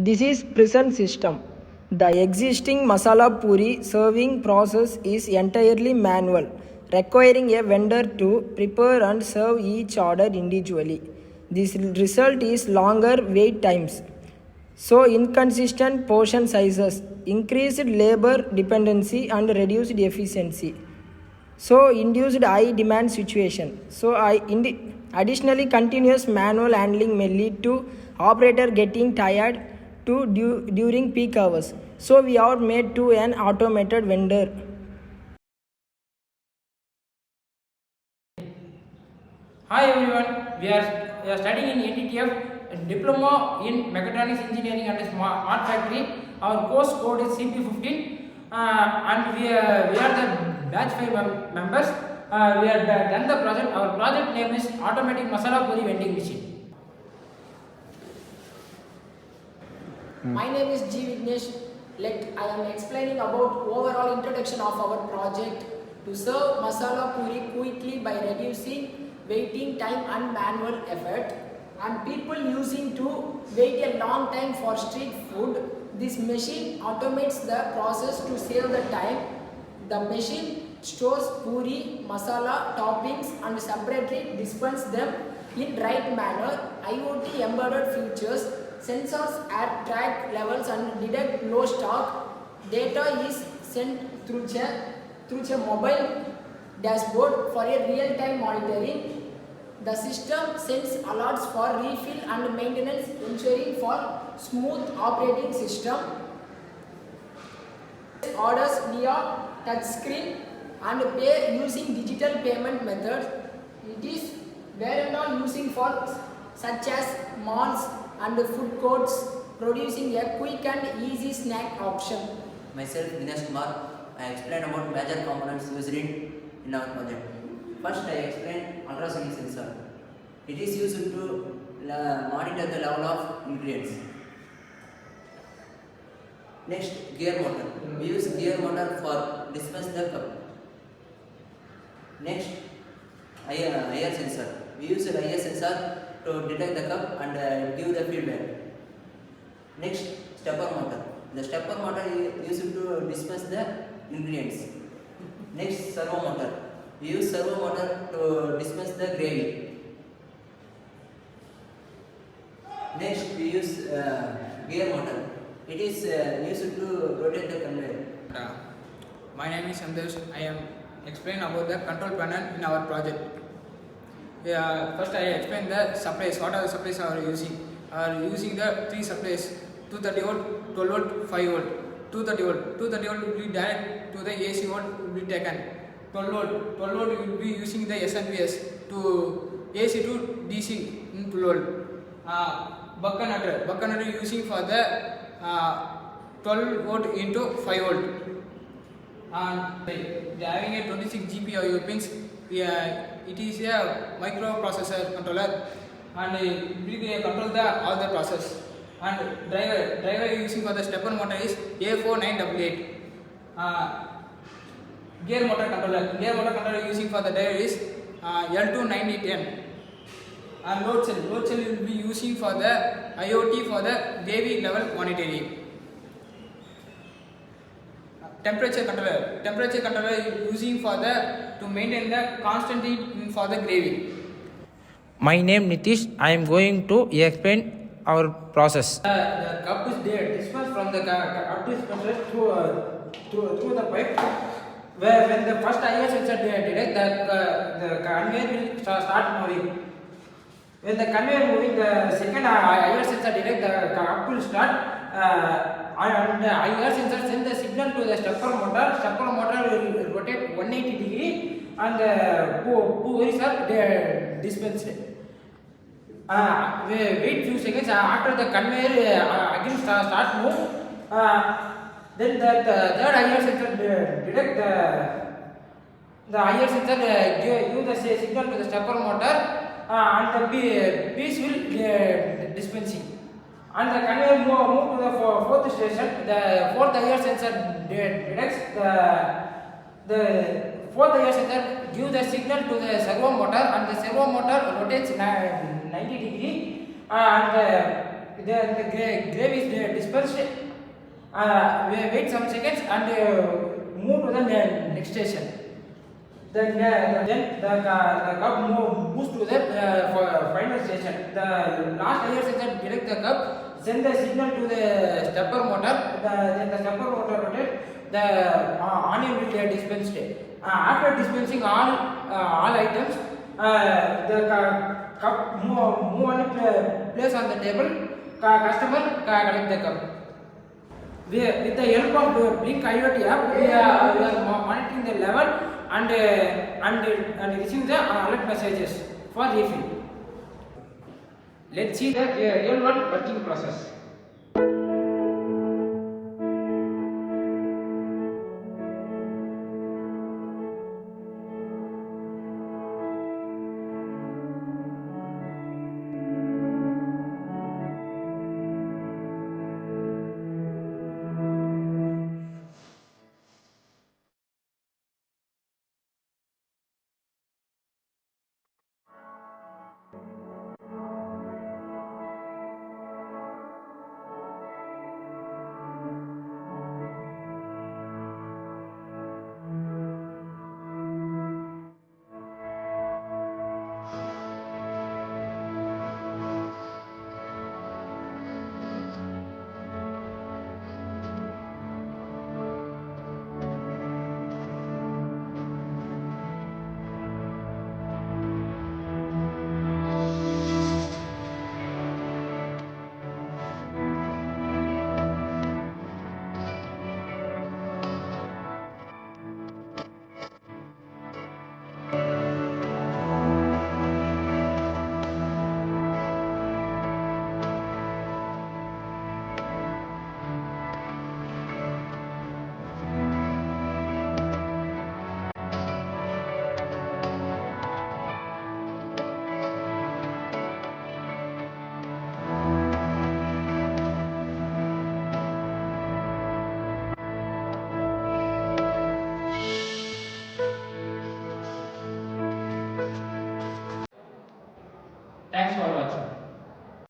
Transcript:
This is present system. The existing Masala Puri serving process is entirely manual, requiring a vendor to prepare and serve each order individually. This result is longer wait times, so inconsistent portion sizes, increased labor dependency and reduced efficiency. So induced high demand situation. Additionally, continuous manual handling may lead to operator getting tired during peak hours. So we are made to an automated vendor. Hi everyone, we are studying in NTTF Diploma in Mechatronics Engineering and Smart Factory. Our course code is CP15 and we are the batch 5 members. We have done the project. Our project name is Automatic Masala Puri Vending Machine. My name is G. Vignesh. I am explaining about overall introduction of our project to serve masala puri quickly by reducing waiting time and manual effort, and people using to wait a long time for street food. This machine automates the process to save the time. The machine stores puri, masala, toppings and separately dispenses them in right manner. IoT embedded features, sensors at track levels and detect low stock. Data is sent through a mobile dashboard for a real-time monitoring. The system sends alerts for refill and maintenance, ensuring for smooth operating system. Orders via touchscreen and pay using digital payment methods. It is where and all using for such as malls and food courts, producing a quick and easy snack option. Myself, Dinesh Kumar, I explained about major components used in our project. First, I explained ultrasonic sensor. It is used to monitor the level of ingredients. Next, gear motor. We use gear motor for dispense the cup. Next, IR sensor. We use an IR sensor to detect the cup and give the feedback. Next, stepper motor. The stepper motor is used to dispense the ingredients. Next, servo motor. We use servo motor to dispense the gravy. Next, we use gear motor. It is used to rotate the conveyor. My name is Sandesh. I am explain about the control panel in our project. First I explain the supplies. What are the supplies are using? Are using the three supplies: 230 volt, 12 volt, 5 volt. 230 volt. 230 volt will be direct to the AC volt will be taken. 12 volt. 12 volt will be using the SNPS to AC to DC in 12 volt. Buck converter using for the 12 volt into 5 volt. And they having a 26 GPIO pins. It is a microprocessor controller and it will control all the process. And driver using for the stepper motor is A4988. Gear motor controller using for the driver is L29010. And load cell will be using for the IoT for the gravy level monitoring. Temperature controller using for the to maintain the constant heat for the gravy. My name Nitish. I am going to explain our process. The cup is there, dispensed from the cup dispenser through the pipe. Where when the first IR sensor detect the conveyor will start moving. When the conveyor moving, the second IR sensor detect the cup will start. And the IR sensor send the signal to the stepper motor. Stepper motor will rotate 180 degree and the puris are dispensed. Wait few seconds after the conveyor again start move. Then the third IR sensor detect the IR sensor give the signal to the stepper motor and the piece will dispensing. And the conveyor move to the fourth station. The fourth IR sensor detects the fourth IR sensor give the signal to the servo motor and the servo motor rotates 90 degree and the gravy is dispersed. We wait some seconds and move to the next station. Then the cup moves to the final station. The last layer sensor detects the cup, send the signal to the stepper motor. Then the stepper motor rotates. The onion will get dispensed. After dispensing all items, the cup move and place on the table. Customer collect the cup. With the help of the Blink IoT app, we are monitoring the level and receive the alert messages for refill. Let's see the real world working process. Thanks for watching.